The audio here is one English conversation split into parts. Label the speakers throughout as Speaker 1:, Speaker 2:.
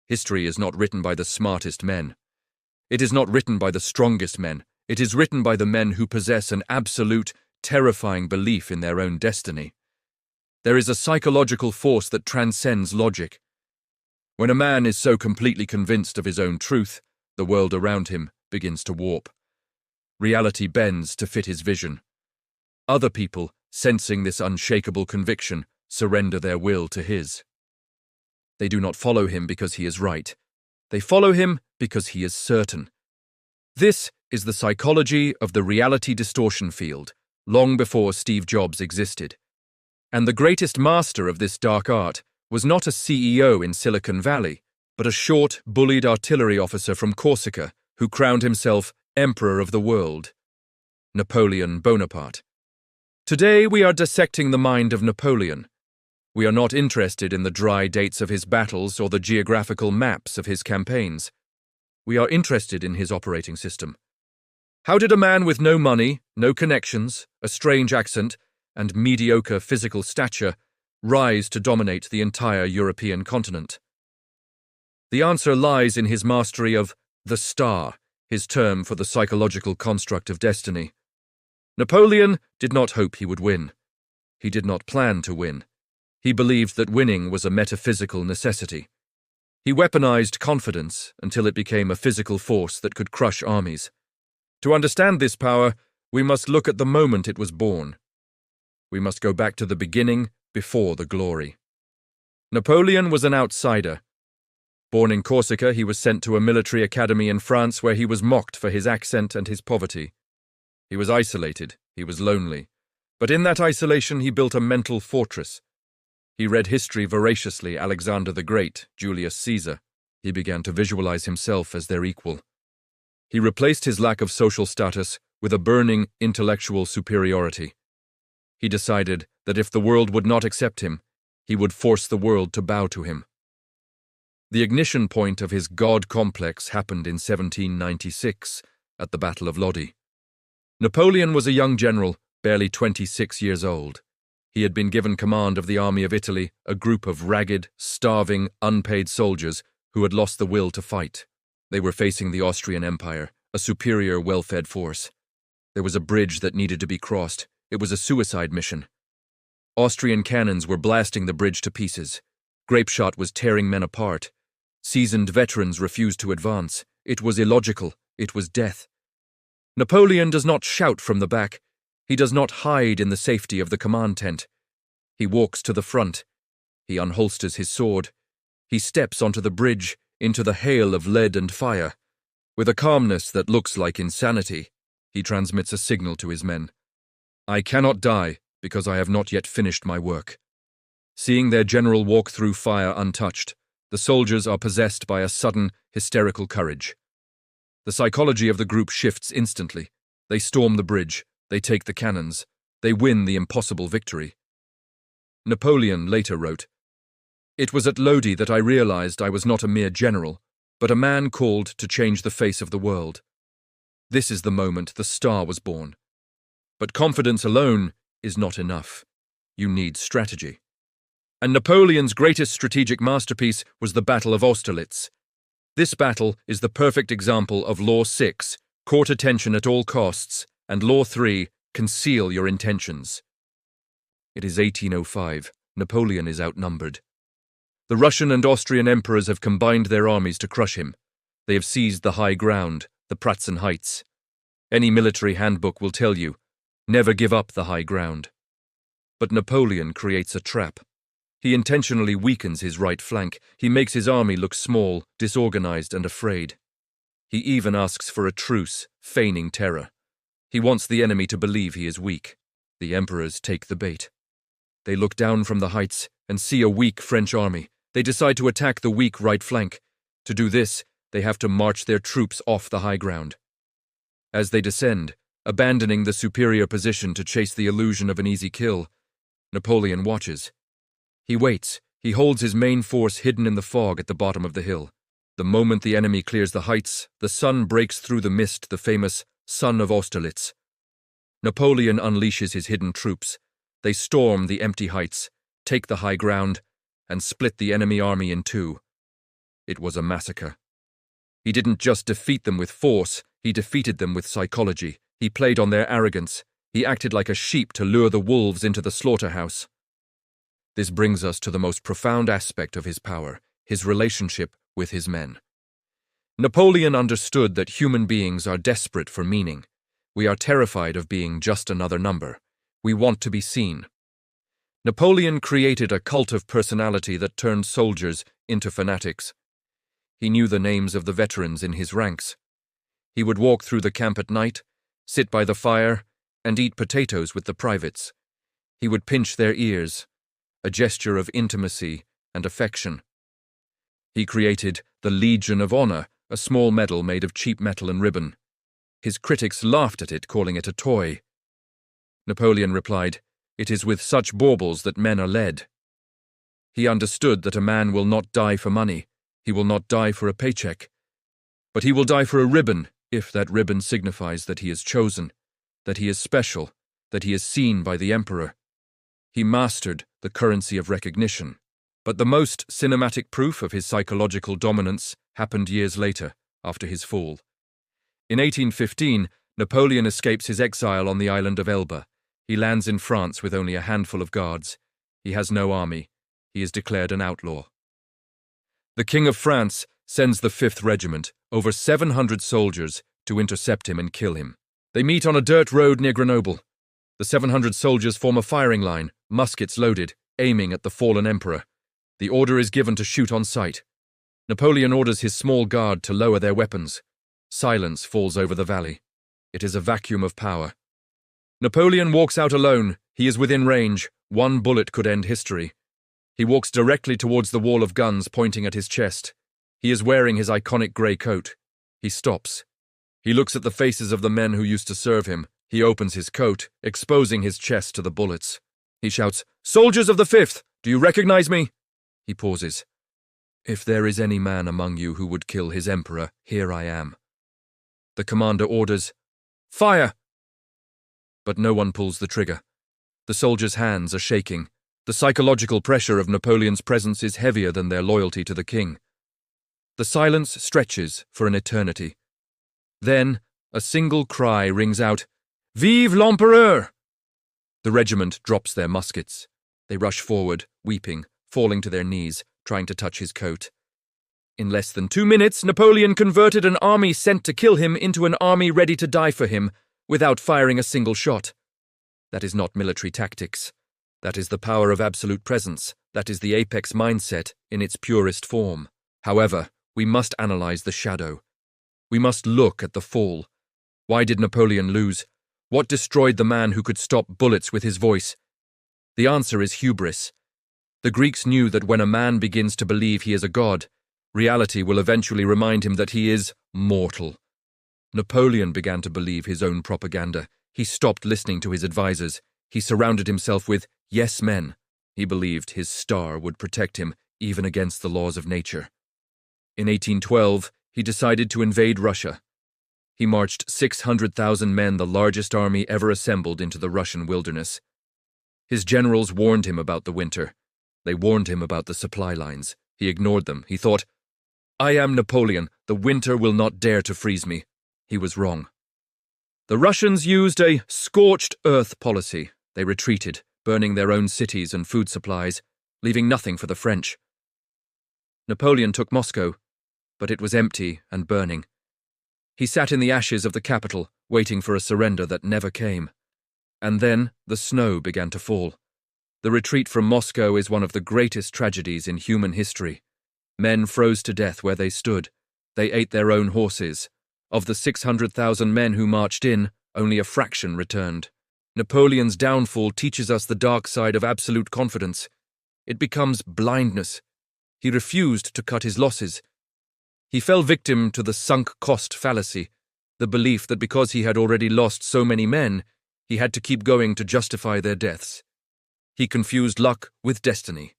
Speaker 1: History is not written by the smartest men. It is not written by the strongest men. It is written by the men who possess an absolute, terrifying belief in their own destiny. There is a psychological force that transcends logic. When a man is so completely convinced of his own truth, the world around him begins to warp. Reality bends to fit his vision. Other people, sensing this unshakable conviction, surrender their will to his. They do not follow him because he is right. They follow him because he is certain. This is the psychology of the reality distortion field, long before Steve Jobs existed. And the greatest master of this dark art was not a CEO in Silicon Valley, but a short, bullied artillery officer from Corsica who crowned himself Emperor of the World, Napoleon Bonaparte. Today we are dissecting the mind of Napoleon. We are not interested in the dry dates of his battles or the geographical maps of his campaigns. We are interested in his operating system. How did a man with no money, no connections, a strange accent, and mediocre physical stature rise to dominate the entire European continent? The answer lies in his mastery of the star, his term for the psychological construct of destiny. Napoleon did not hope he would win. He did not plan to win. He believed that winning was a metaphysical necessity. He weaponized confidence until it became a physical force that could crush armies. To understand this power, we must look at the moment it was born. We must go back to the beginning, before the glory. Napoleon was an outsider. Born in Corsica, he was sent to a military academy in France where he was mocked for his accent and his poverty. He was isolated, he was lonely. But in that isolation he built a mental fortress. He read history voraciously, Alexander the Great, Julius Caesar. He began to visualize himself as their equal. He replaced his lack of social status with a burning intellectual superiority. He decided that if the world would not accept him, he would force the world to bow to him. The ignition point of his God complex happened in 1796 at the Battle of Lodi. Napoleon was a young general, barely 26 years old. He had been given command of the army of Italy, a group of ragged, starving, unpaid soldiers who had lost the will to fight. They were facing the Austrian Empire, a superior, well-fed force. There was a bridge that needed to be crossed. It was a suicide mission. Austrian cannons were blasting the bridge to pieces. Grapeshot was tearing men apart. Seasoned veterans refused to advance. It was illogical. It was death. Napoleon does not shout from the back. He does not hide in the safety of the command tent. He walks to the front. He unholsters his sword. He steps onto the bridge, into the hail of lead and fire. With a calmness that looks like insanity, he transmits a signal to his men. I cannot die because I have not yet finished my work. Seeing their general walk through fire untouched, the soldiers are possessed by a sudden, hysterical courage. The psychology of the group shifts instantly. They storm the bridge. They take the cannons. They win the impossible victory. Napoleon later wrote, "It was at Lodi that I realized I was not a mere general, but a man called to change the face of the world. This is the moment the star was born. But confidence alone is not enough. You need strategy." And Napoleon's greatest strategic masterpiece was the Battle of Austerlitz. This battle is the perfect example of Law 6, court attention at all costs, and Law 3, conceal your intentions. It is 1805. Napoleon is outnumbered. The Russian and Austrian emperors have combined their armies to crush him. They have seized the high ground, the Pratzen Heights. Any military handbook will tell you, never give up the high ground. But Napoleon creates a trap. He intentionally weakens his right flank. He makes his army look small, disorganized, and afraid. He even asks for a truce, feigning terror. He wants the enemy to believe he is weak. The emperors take the bait. They look down from the heights and see a weak French army. They decide to attack the weak right flank. To do this, they have to march their troops off the high ground. As they descend, abandoning the superior position to chase the illusion of an easy kill, Napoleon watches. He waits. He holds his main force hidden in the fog at the bottom of the hill. The moment the enemy clears the heights, the sun breaks through the mist, the famous sun of Austerlitz. Napoleon unleashes his hidden troops. They storm the empty heights, take the high ground, and split the enemy army in two. It was a massacre. He didn't just defeat them with force, he defeated them with psychology. He played on their arrogance. He acted like a sheep to lure the wolves into the slaughterhouse. This brings us to the most profound aspect of his power, his relationship with his men. Napoleon understood that human beings are desperate for meaning. We are terrified of being just another number. We want to be seen. Napoleon created a cult of personality that turned soldiers into fanatics. He knew the names of the veterans in his ranks. He would walk through the camp at night, sit by the fire, and eat potatoes with the privates. He would pinch their ears, a gesture of intimacy and affection. He created the Legion of Honor, a small medal made of cheap metal and ribbon. His critics laughed at it, calling it a toy. Napoleon replied, "It is with such baubles that men are led." He understood that a man will not die for money, he will not die for a paycheck, but he will die for a ribbon if that ribbon signifies that he is chosen, that he is special, that he is seen by the emperor. He mastered the currency of recognition. But the most cinematic proof of his psychological dominance happened years later, after his fall. In 1815, Napoleon escapes his exile on the island of Elba. He lands in France with only a handful of guards. He has no army. He is declared an outlaw. The King of France sends the 5th Regiment, over 700 soldiers, to intercept him and kill him. They meet on a dirt road near Grenoble. The 700 soldiers form a firing line, muskets loaded, aiming at the fallen emperor. The order is given to shoot on sight. Napoleon orders his small guard to lower their weapons. Silence falls over the valley. It is a vacuum of power. Napoleon walks out alone. He is within range. One bullet could end history. He walks directly towards the wall of guns pointing at his chest. He is wearing his iconic grey coat. He stops. He looks at the faces of the men who used to serve him. He opens his coat, exposing his chest to the bullets. He shouts, "Soldiers of the 5th, do you recognize me?" He pauses. "If there is any man among you who would kill his emperor, here I am." The commander orders, "Fire!" But no one pulls the trigger. The soldiers' hands are shaking. The psychological pressure of Napoleon's presence is heavier than their loyalty to the king. The silence stretches for an eternity. Then, a single cry rings out, "Vive l'Empereur!" The regiment drops their muskets. They rush forward, weeping, falling to their knees, trying to touch his coat. In less than 2 minutes, Napoleon converted an army sent to kill him into an army ready to die for him, without firing a single shot. That is not military tactics. That is the power of absolute presence. That is the apex mindset in its purest form. However, we must analyze the shadow. We must look at the fall. Why did Napoleon lose? What destroyed the man who could stop bullets with his voice? The answer is hubris. The Greeks knew that when a man begins to believe he is a god, reality will eventually remind him that he is mortal. Napoleon began to believe his own propaganda. He stopped listening to his advisors. He surrounded himself with yes men. He believed his star would protect him even against the laws of nature. In 1812, he decided to invade Russia. He marched 600,000 men, the largest army ever assembled, into the Russian wilderness. His generals warned him about the winter. They warned him about the supply lines. He ignored them. He thought, "I am Napoleon. The winter will not dare to freeze me." He was wrong. The Russians used a scorched earth policy. They retreated, burning their own cities and food supplies, leaving nothing for the French. Napoleon took Moscow, but it was empty and burning. He sat in the ashes of the capital, waiting for a surrender that never came. And then the snow began to fall. The retreat from Moscow is one of the greatest tragedies in human history. Men froze to death where they stood. They ate their own horses. Of the 600,000 men who marched in, only a fraction returned. Napoleon's downfall teaches us the dark side of absolute confidence. It becomes blindness. He refused to cut his losses. He fell victim to the sunk cost fallacy, the belief that because he had already lost so many men, he had to keep going to justify their deaths. He confused luck with destiny.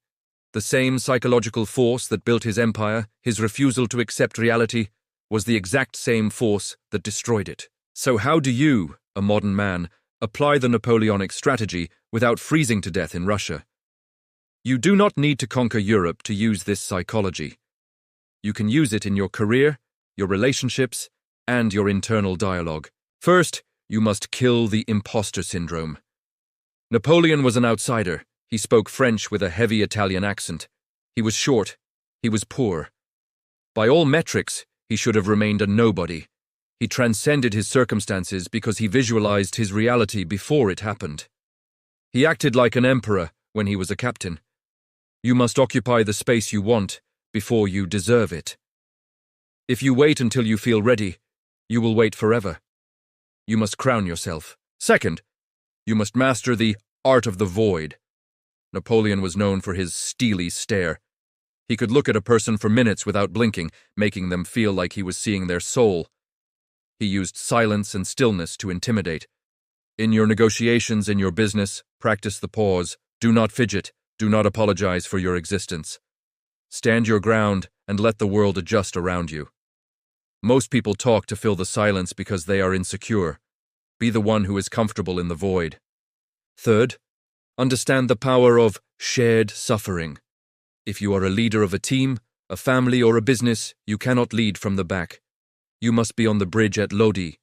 Speaker 1: The same psychological force that built his empire, his refusal to accept reality, was the exact same force that destroyed it. So how do you, a modern man, apply the Napoleonic strategy without freezing to death in Russia? You do not need to conquer Europe to use this psychology. You can use it in your career, your relationships, and your internal dialogue. First, you must kill the imposter syndrome. Napoleon was an outsider. He spoke French with a heavy Italian accent. He was short. He was poor. By all metrics, he should have remained a nobody. He transcended his circumstances because he visualized his reality before it happened. He acted like an emperor when he was a captain. You must occupy the space you want before you deserve it. If you wait until you feel ready, you will wait forever. You must crown yourself. Second, you must master the art of the void. Napoleon was known for his steely stare. He could look at a person for minutes without blinking, making them feel like he was seeing their soul. He used silence and stillness to intimidate. In your negotiations, in your business, practice the pause. Do not fidget. Do not apologize for your existence. Stand your ground and let the world adjust around you. Most people talk to fill the silence because they are insecure. Be the one who is comfortable in the void. Third, understand the power of shared suffering. If you are a leader of a team, a family, or a business, you cannot lead from the back. You must be on the bridge at Lodi.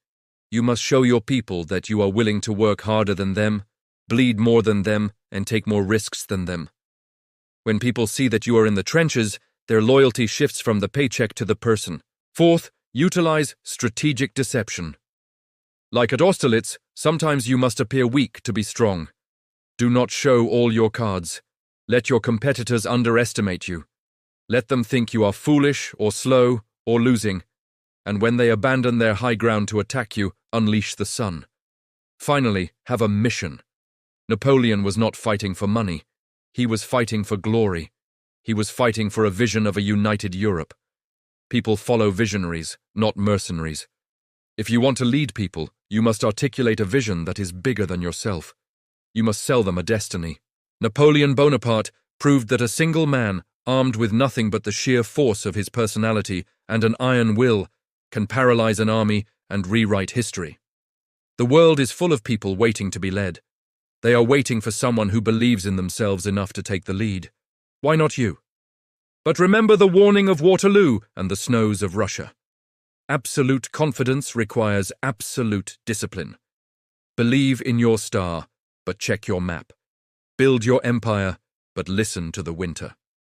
Speaker 1: You must show your people that you are willing to work harder than them, bleed more than them, and take more risks than them. When people see that you are in the trenches, their loyalty shifts from the paycheck to the person. Fourth, utilize strategic deception. Like at Austerlitz, sometimes you must appear weak to be strong. Do not show all your cards. Let your competitors underestimate you. Let them think you are foolish or slow or losing, and when they abandon their high ground to attack you, unleash the sun. Finally, have a mission. Napoleon was not fighting for money. He was fighting for glory. He was fighting for a vision of a united Europe. People follow visionaries, not mercenaries. If you want to lead people, you must articulate a vision that is bigger than yourself. You must sell them a destiny. Napoleon Bonaparte proved that a single man, armed with nothing but the sheer force of his personality and an iron will, can paralyze an army and rewrite history. The world is full of people waiting to be led. They are waiting for someone who believes in themselves enough to take the lead. Why not you? But remember the warning of Waterloo and the snows of Russia. Absolute confidence requires absolute discipline. Believe in your star, but check your map. Build your empire, but listen to the winter.